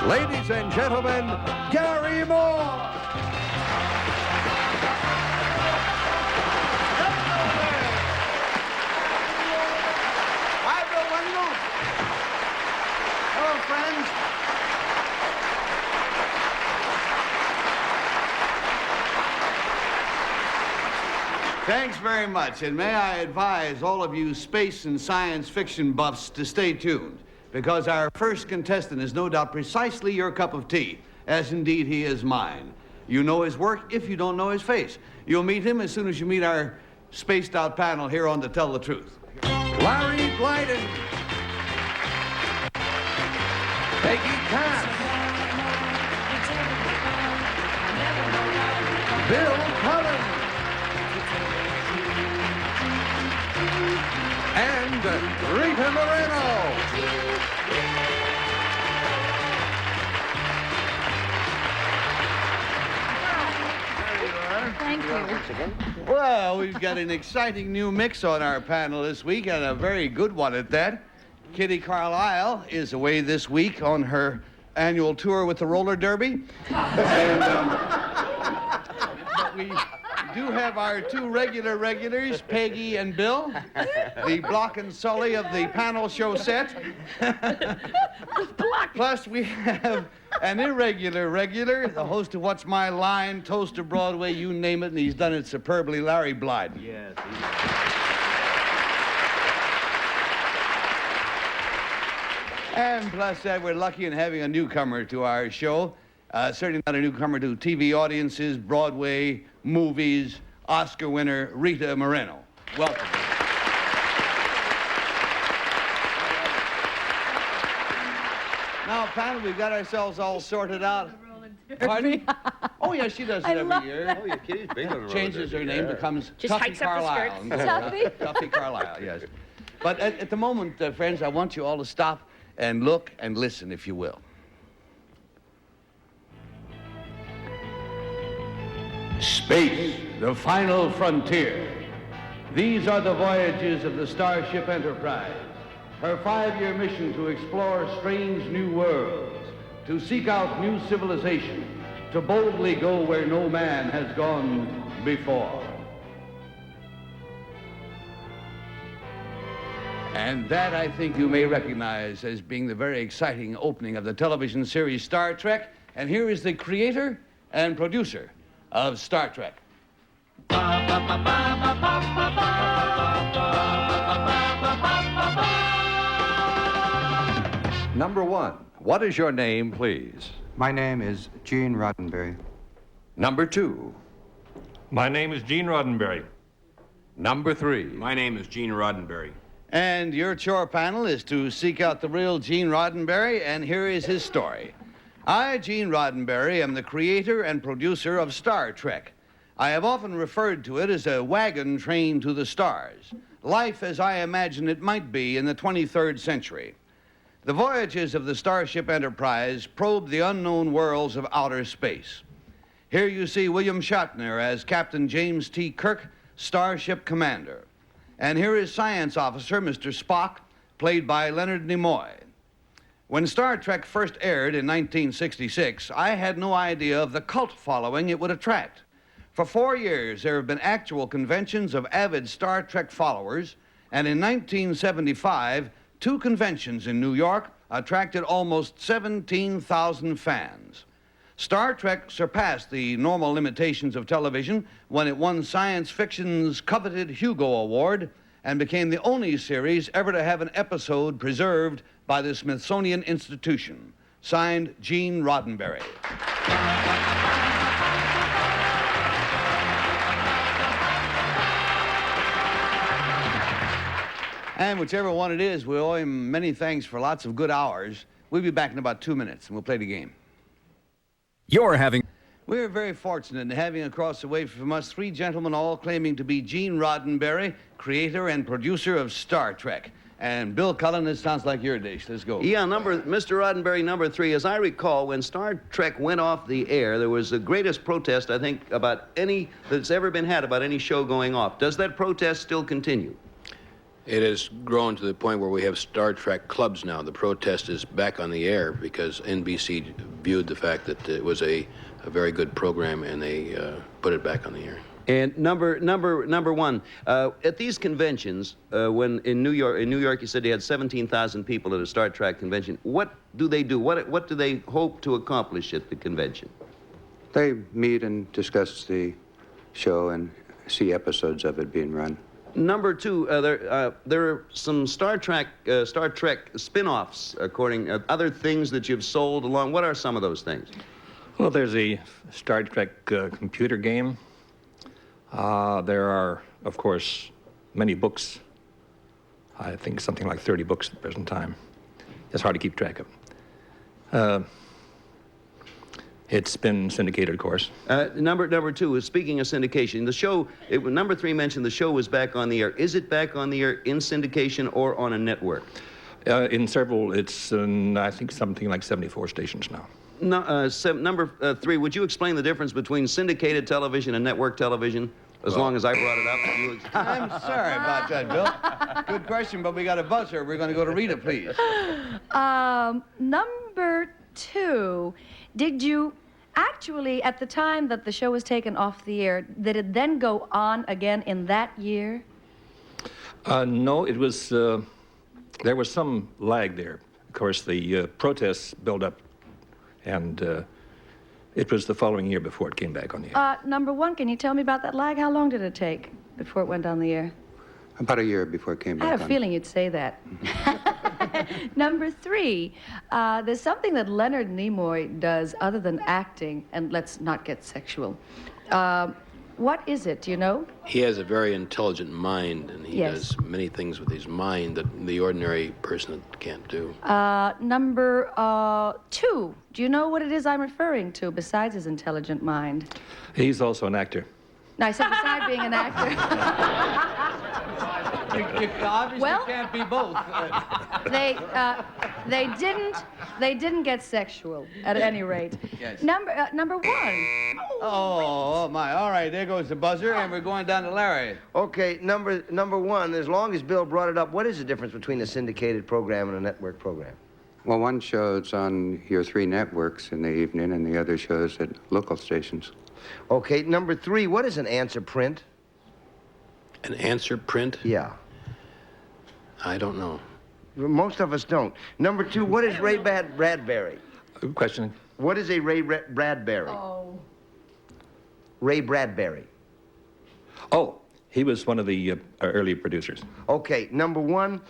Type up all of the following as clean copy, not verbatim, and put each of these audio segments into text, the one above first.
Ladies and gentlemen, Gary Moore. Hi, Bill Wendell. Hello, friends. Thanks very much, and may I advise all of you space and science fiction buffs to stay tuned, because our first contestant is no doubt precisely your cup of tea, as indeed he is mine. You know his work if you don't know his face. You'll meet him as soon as you meet our spaced-out panel here on To Tell the Truth. Larry Blyden. Peggy Cass. Bill Cullen. And Rita Moreno. Thank you. Well, we've got an exciting new mix on our panel this week, and a very good one at that. Kitty Carlisle is away this week on her annual tour with the roller derby. And, but we do have our two regulars, Peggy and Bill, the Block and Sully of the panel show set. Plus, we have an irregular regular, the host of What's My Line, Toast to Broadway, you name it, and he's done it superbly, Larry Blyden. Yes. And plus that, we're lucky in having a newcomer to our show. Certainly not a newcomer to TV audiences, Broadway, movies, Oscar winner, Rita Moreno. Welcome. Now, panel, we've got ourselves all sorted out. Pardon? Oh, yeah, she does it every year. Oh, yeah, Kitty's big on the roller Changes her derby, name, yeah. becomes Just Tuffy hikes up the Carlisle. skirts. Tuffy? Tuffy Carlisle, yes. But at the moment, friends, I want you all to stop and look and listen, if you will. Space, the final frontier. These are the voyages of the Starship Enterprise. Her 5-year mission to explore strange new worlds, to seek out new civilization, to boldly go where no man has gone before. And that, I think, you may recognize as being the very exciting opening of the television series Star Trek. And here is the creator and producer of Star Trek. Number one, what is your name, please? My name is Gene Roddenberry. Number two. My name is Gene Roddenberry. Number three. My name is Gene Roddenberry. And your chore panel is to seek out the real Gene Roddenberry, and here is his story. I, Gene Roddenberry, am the creator and producer of Star Trek. I have often referred to it as a wagon train to the stars, life as I imagine it might be in the 23rd century. The voyages of the Starship Enterprise probe the unknown worlds of outer space. Here you see William Shatner as Captain James T. Kirk, Starship Commander. And here is Science Officer Mr. Spock, played by Leonard Nimoy. When Star Trek first aired in 1966, I had no idea of the cult following it would attract. For 4 years, there have been actual conventions of avid Star Trek followers, and in 1975, 2 conventions in New York attracted almost 17,000 fans. Star Trek surpassed the normal limitations of television when it won science fiction's coveted Hugo Award and became the only series ever to have an episode preserved by the Smithsonian Institution. Signed, Gene Roddenberry. And whichever one it is, we owe him many thanks for lots of good hours. We'll be back in about 2 minutes, and we'll play the game. We're very fortunate in having across the way from us 3 gentlemen all claiming to be Gene Roddenberry, creator and producer of Star Trek. And Bill Cullen, this sounds like your dish. Let's go. Yeah, Mr. Roddenberry, number 3. As I recall, when Star Trek went off the air, there was the greatest protest, I think, about any that's ever been had about any show going off. Does that protest still continue? It has grown to the point where we have Star Trek clubs now. The protest is back on the air because NBC viewed the fact that it was a very good program, and they put it back on the air. And number one, at these conventions, when in New York, you said they had 17,000 people at a Star Trek convention. What do they do? What do they hope to accomplish at the convention? They meet and discuss the show and see episodes of it being run. Number two, there are some Star Trek spin-offs, according other things that you've sold along. What are some of those things? Well, there's a Star Trek computer game. There are, of course, many books. I think something like 30 books at the present time. It's hard to keep track of. It's been syndicated, of course. Number two, speaking of syndication, the show, number three mentioned the show was back on the air. Is it back on the air in syndication or on a network? In several, it's, I think, something like 74 stations now. No, number three, would you explain the difference between syndicated television and network television? As long as I brought it up, you I'm sorry about that, Bill. Good question, but we got a buzzer. We're going to go to Rita, please. Number two, did you actually, at the time that the show was taken off the air, did it then go on again in that year? No, it was, there was some lag there. Of course, the protests built up, and it was the following year before it came back on the air. Number one, can you tell me about that lag? How long did it take before it went on the air? About a year before it came back I on. had a feeling you'd say that. Number three, there's something that Leonard Nimoy does other than acting, and let's not get sexual. What is it, do you know? He has a very intelligent mind, and he Yes. does many things with his mind that the ordinary person can't do. Number two, do you know what it is I'm referring to besides his intelligent mind? He's also an actor. No, I said beside being an actor. You obviously Well- can't be both. They didn't get sexual at any rate. Yes. Number one. Oh, my. All right, there goes the buzzer, and we're going down to Larry. Okay, number one, as long as Bill brought it up, what is the difference between a syndicated program and a network program? Well, one shows on your 3 networks in the evening, and the other shows at local stations. Okay, number three, what is an answer print? An answer print? Yeah. I don't know. Most of us don't. Number two, what is Ray Bradbury? Good question. What is a Ray Bradbury? Oh. Ray Bradbury. Oh, he was one of the early producers. Okay, number one,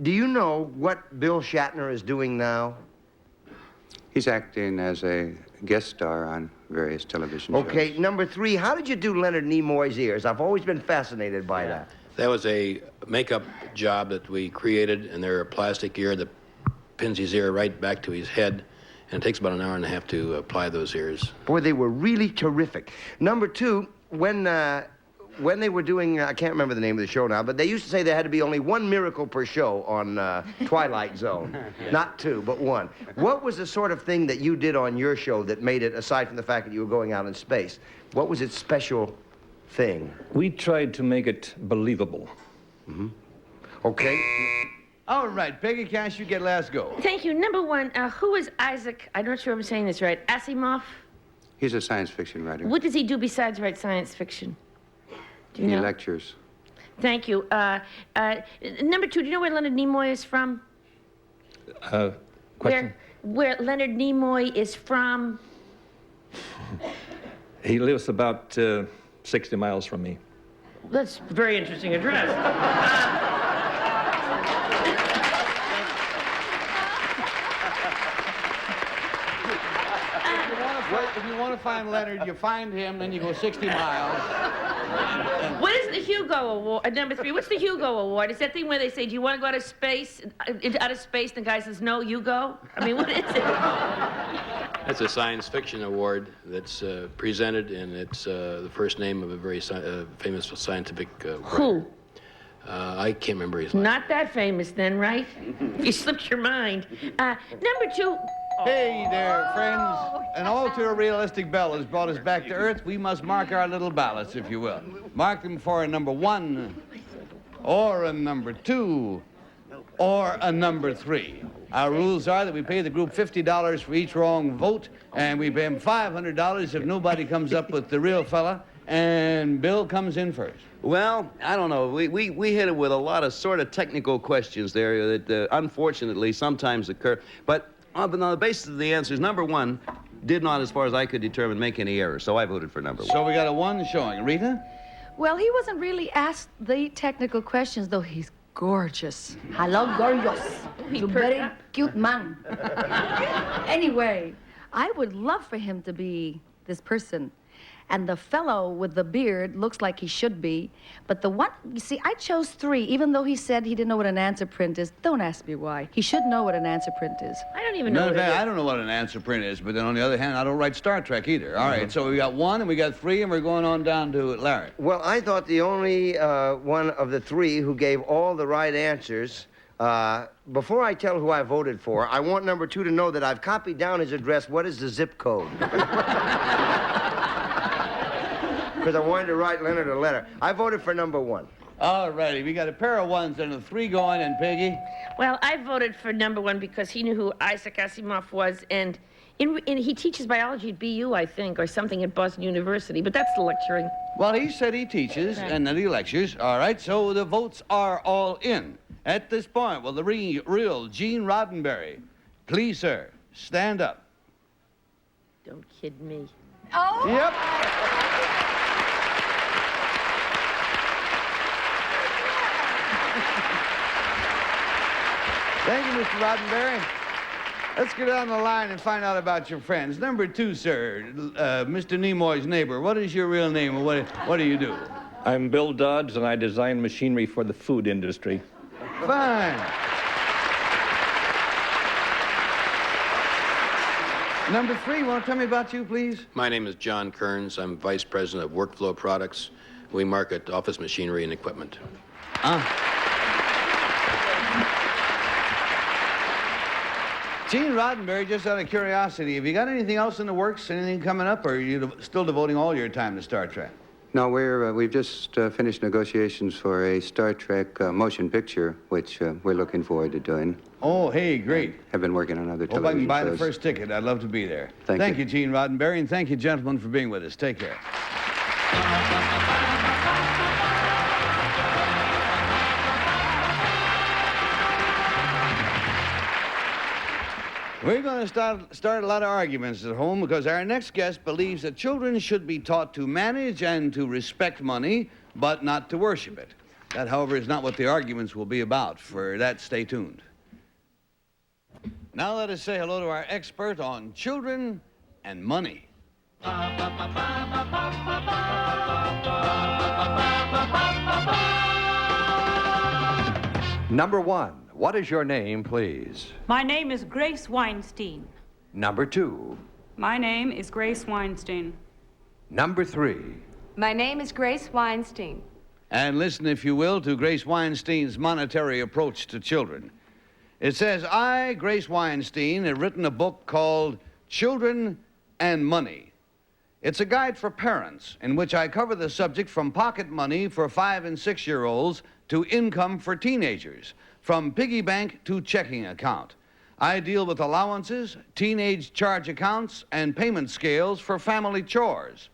do you know what Bill Shatner is doing now? He's acting as a guest star on various television shows. Okay, number three, how did you do Leonard Nimoy's ears? I've always been fascinated by that. That was a makeup job that we created, and they're a plastic ear that pins his ear right back to his head, and it takes about an hour and a half to apply those ears. Boy, they were really terrific. Number two, when they were doing, I can't remember the name of the show now, but they used to say there had to be only one miracle per show on Twilight Zone. Not 2, but 1. What was the sort of thing that you did on your show that made it, aside from the fact that you were going out in space, what was its special thing? We tried to make it believable. Okay. All right, Peggy Cash, you get last go. Thank you. Number one, who is Isaac? I'm not sure I'm saying this right. Asimov? He's a science fiction writer. What does he do besides write science fiction? Do you He know? lectures. Thank you. Number two, do you know where Leonard Nimoy is from? Question? Where Leonard Nimoy is from? He lives about 60 miles from me. That's a very interesting address. If you want to find Leonard, you find him, then you go 60 miles. What is the Hugo Award? Number three, what's the Hugo Award? Is that thing where they say, do you want to go out of space? Out of space, and the guy says, no, you go? I mean, what is it? That's a science fiction award that's presented, and it's the first name of a very famous scientific writer. Who? I can't remember his name. Not that famous then, right? You slipped your mind. Number two. Hey there, friends. An ultra-realistic bell has brought us back to Earth. We must mark our little ballots, if you will. Mark them for number one. or a number 2, or a number 3. Our rules are that we pay the group $50 for each wrong vote, and we pay them $500 if nobody comes up with the real fella, and Bill comes in first. Well, I don't know. We hit it with a lot of sort of technical questions there that unfortunately sometimes occur. But on the basis of the answers, number 1 did not, as far as I could determine, make any errors. So I voted for number 1. So we got a 1 showing. Rita? Well, he wasn't really asked the technical questions, though he's gorgeous. Hello, gorgeous. You're very cute man. Anyway, I would love for him to be this person. And the fellow with the beard looks like he should be. But the one, you see, I chose 3, even though he said he didn't know what an answer print is. Don't ask me why. He should know what an answer print is. I don't even know what it is. I don't know what an answer print is, but then on the other hand, I don't write Star Trek either. All right, so we got 1 and we got 3, and we're going on down to Larry. Well, I thought the only one of the 3 who gave all the right answers. Before I tell who I voted for, I want number 2 to know that I've copied down his address. What is the zip code? Because I wanted to write Leonard a letter. I voted for number 1. All righty, we got a pair of 1s and a 3 going, and Peggy? Well, I voted for number 1 because he knew who Isaac Asimov was, and he teaches biology at BU, I think, or something at Boston University, but that's the lecturing. Well, he said he teaches and that he lectures. All right, so the votes are all in. At this point, will the real Gene Roddenberry, please, sir, stand up. Don't kid me. Oh! Yep. Thank you, Mr. Roddenberry. Let's get down the line and find out about your friends. Number 2, sir, Mr. Nimoy's neighbor. What is your real name, and what do you do? I'm Bill Dodds, and I design machinery for the food industry. Fine. Number 3, want to tell me about you, please? My name is John Kearns. I'm Vice President of Workflow Products. We market office machinery and equipment. Gene Roddenberry, just out of curiosity, have you got anything else in the works, anything coming up, or are you still devoting all your time to Star Trek? No, we've just finished negotiations for a Star Trek motion picture, which we're looking forward to doing. Oh, hey, great. Have been working on other Hope I television can buy shows. the first ticket. I'd love to be there. Thank you, Gene Roddenberry, and thank you, gentlemen, for being with us. Take care. We're going to start a lot of arguments at home because our next guest believes that children should be taught to manage and to respect money, but not to worship it. That, however, is not what the arguments will be about. For that, stay tuned. Now let us say hello to our expert on children and money. Number 1, what is your name, please? My name is Grace Weinstein. Number 2. My name is Grace Weinstein. Number 3. My name is Grace Weinstein. And listen, if you will, to Grace Weinstein's monetary approach to children. It says, I, Grace Weinstein, have written a book called Children and Money. It's a guide for parents in which I cover the subject from pocket money for 5- and 6-year-olds to income for teenagers, from piggy bank to checking account. I deal with allowances, teenage charge accounts, and payment scales for family chores.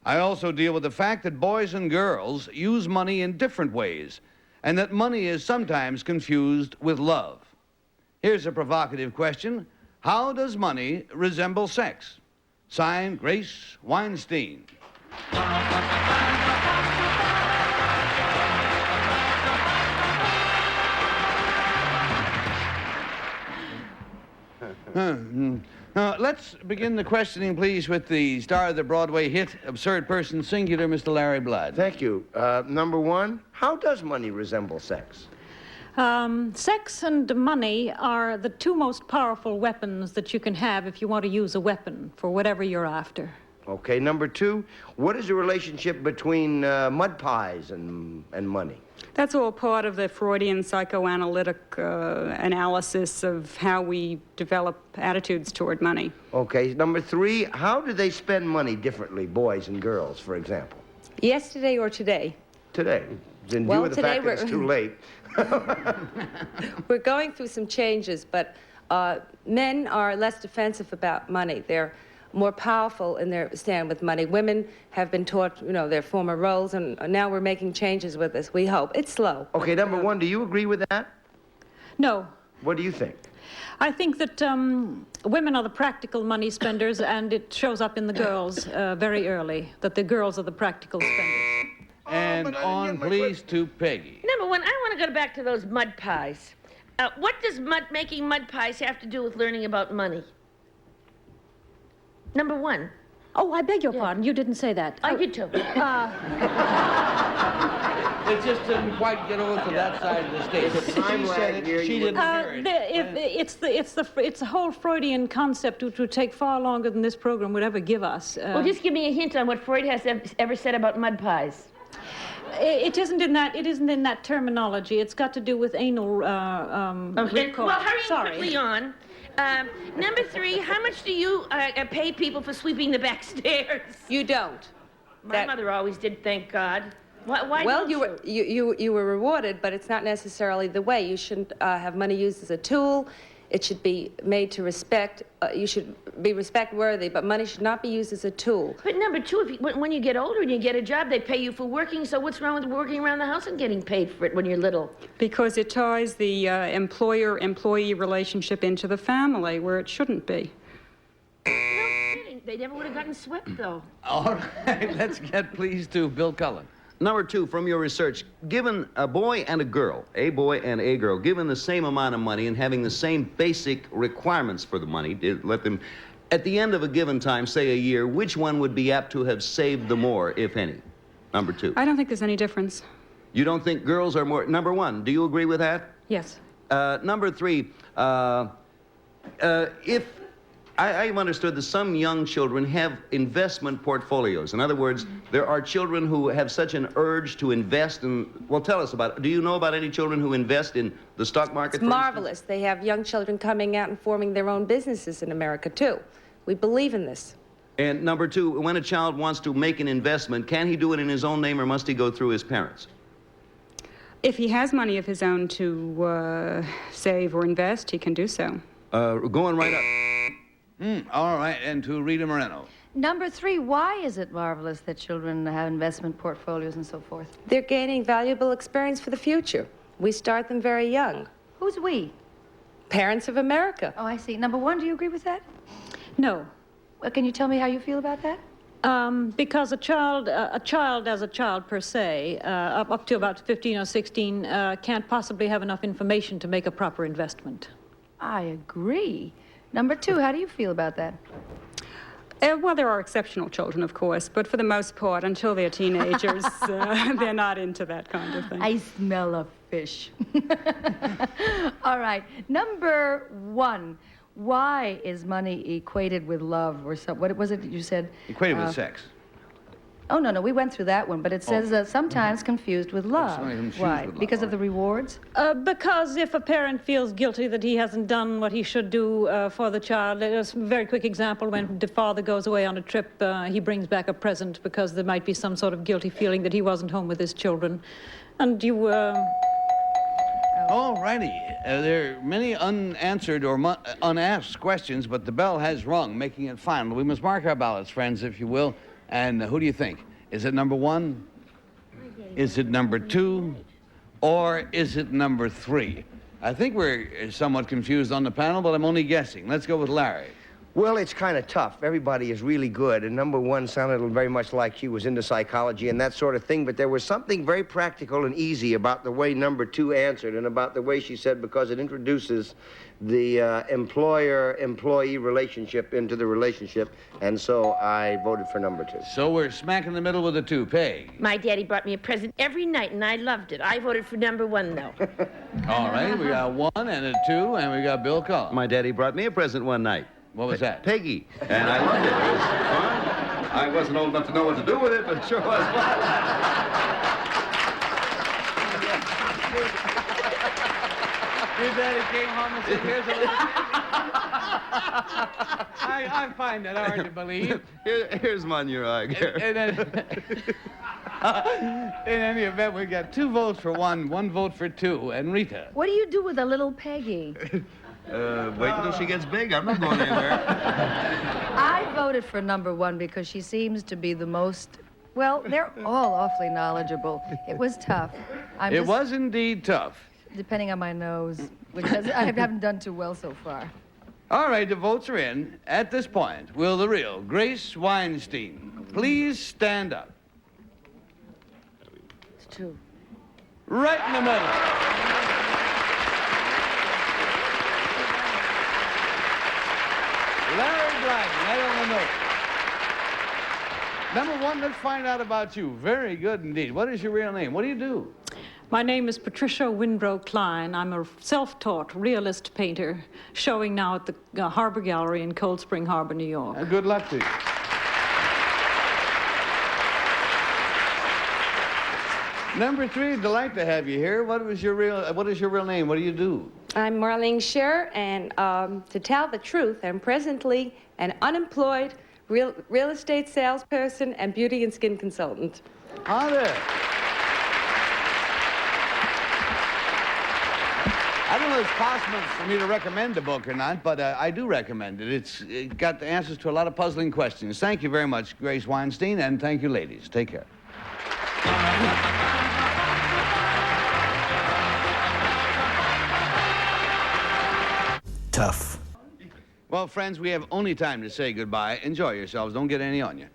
I also deal with the fact that boys and girls use money in different ways, and that money is sometimes confused with love. Here's a provocative question. How does money resemble sex? Signed, Grace Weinstein. Let's begin the questioning, please, with the star of the Broadway hit, Absurd Person Singular, Mr. Larry Blood. Thank you. Number 1, how does money resemble sex? Sex and money are the 2 most powerful weapons that you can have if you want to use a weapon for whatever you're after. Okay, number 2, what is the relationship between mud pies and money? That's all part of the Freudian psychoanalytic analysis of how we develop attitudes toward money. Okay, number 3, how do they spend money differently, boys and girls, for example? Yesterday or today? Today. in Well, view of the today fact that it's too late. We're going through some changes, but men are less defensive about money. They're more powerful in their stand with money. Women have been taught, you know, their former roles, and now we're making changes with this, we hope. It's slow. Okay, number one, do you agree with that? No. What do you think? I think that women are the practical money spenders, and it shows up in the girls very early, that the girls are the practical spenders. And on, please, to Peggy. Number one, I want to go back to those mud pies. What does making mud pies have to do with learning about money? Number one. Oh, I beg your pardon. You didn't say that. I did too. It just didn't quite get over to that side of the stage. She said it, she didn't hear it. It's a whole Freudian concept which would take far longer than this program would ever give us. Well, just give me a hint on what Freud has ever said about mud pies. It isn't in that. It isn't in that terminology. It's got to do with anal. Okay. Well, hurry quickly on. Number three, how much do you pay people for sweeping the back stairs? You don't. My mother always did, thank God. Why well, don't you were rewarded, but it's not necessarily the way. You shouldn't have money used as a tool. It should be made to respect. You should be respect-worthy, but money should not be used as a tool. But number two, when you get older and you get a job, they pay you for working, so what's wrong with working around the house and getting paid for it when you're little? Because it ties the employer-employee relationship into the family, where it shouldn't be. No kidding. They never would have gotten swept, though. All right, let's get, please, to Bill Cullen. Number two, from your research, given a boy and a girl, a boy and a girl, given the same amount of money and having the same basic requirements for the money, let them, at the end of a given time, say a year, which one would be apt to have saved the more, if any? Number two. I don't think there's any difference. You don't think girls are more? Number one, do you agree with that? Yes. Number three, if I've understood that some young children have investment portfolios. In other words, there are children who have such an urge to invest in, well, tell us about it. Do you know about any children who invest in the stock market? It's marvelous. They have young children coming out and forming their own businesses in America, too. We believe in this. And number two, when a child wants to make an investment, can he do it in his own name or must he go through his parents? If he has money of his own to save or invest, he can do so. Going right up. All right, and to Rita Moreno. Number three, why is it marvelous that children have investment portfolios and so forth? They're gaining valuable experience for the future. We start them very young. Who's we? Parents of America. Oh, I see. Number one, do you agree with that? No. Well, can you tell me how you feel about that? Because a child as a child per se, up to about 15 or 16, can't possibly have enough information to make a proper investment. I agree. Number two, how do you feel about that? Well, there are exceptional children, of course, but for the most part, until they're teenagers, they're not into that kind of thing. I smell a fish. All right. Number one, why is money equated with love or something? What was it that you said? Equated with sex. Oh, no, we went through that one, but it says sometimes confused with love. Why? Because of the rewards? Because if a parent feels guilty that he hasn't done what he should do for the child, there's a very quick example when the father goes away on a trip, he brings back a present because there might be some sort of guilty feeling that he wasn't home with his children. And you... All righty. There are many unanswered or unasked questions, but the bell has rung, making it final. We must mark our ballots, friends, if you will. And who do you think? Is it number one? Is it number two? Or is it number three? I think we're somewhat confused on the panel, but I'm only guessing. Let's go with Larry. Well, it's kind of tough. Everybody is really good, and number one sounded very much like he was into psychology and that sort of thing, but there was something very practical and easy about the way number two answered and about the way she said, because it introduces the employer-employee relationship into the relationship, and so I voted for number two. So we're smack in the middle with the two. Peg. My daddy brought me a present every night, and I loved it. I voted for number one, though. All right, we got one and a two, and we got Bill Cullen. My daddy brought me a present one night. What was that? Peggy. And I loved it. It was fun. I wasn't old enough to know what to do with it, but it sure was fun. Your daddy came home and said, here's a little... I find that hard to believe. Here's one, your eye. In any event, we got 2 votes for 1, 1 vote for 2, and Rita. What do you do with a little Peggy? Wait until she gets big. I'm not going anywhere. I voted for number 1 because she seems to be the most, well, they're all awfully knowledgeable. It was tough. It was indeed tough. Depending on my nose, which I haven't done too well so far. All right, the votes are in. At this point, will the real Grace Weinstein please stand up? It's 2. Right in the middle. Larry Blyden, right on the note. Number 1, let's find out about you. Very good indeed. What is your real name? What do you do? My name is Patricia Winbrow Klein. I'm a self-taught realist painter showing now at the Harbor Gallery in Cold Spring Harbor, New York. And good luck to you. Number 3, delight to have you here. What is your real name? What do you do? I'm Marlene Scherer, and to tell the truth, I'm presently an unemployed real estate salesperson and beauty and skin consultant. Ah, there. I don't know if it's possible for me to recommend the book or not, but I do recommend it. It's got the answers to a lot of puzzling questions. Thank you very much, Grace Weinstein, and thank you, ladies. Take care. Tough. Well, friends, we have only time to say goodbye. Enjoy yourselves. Don't get any on you.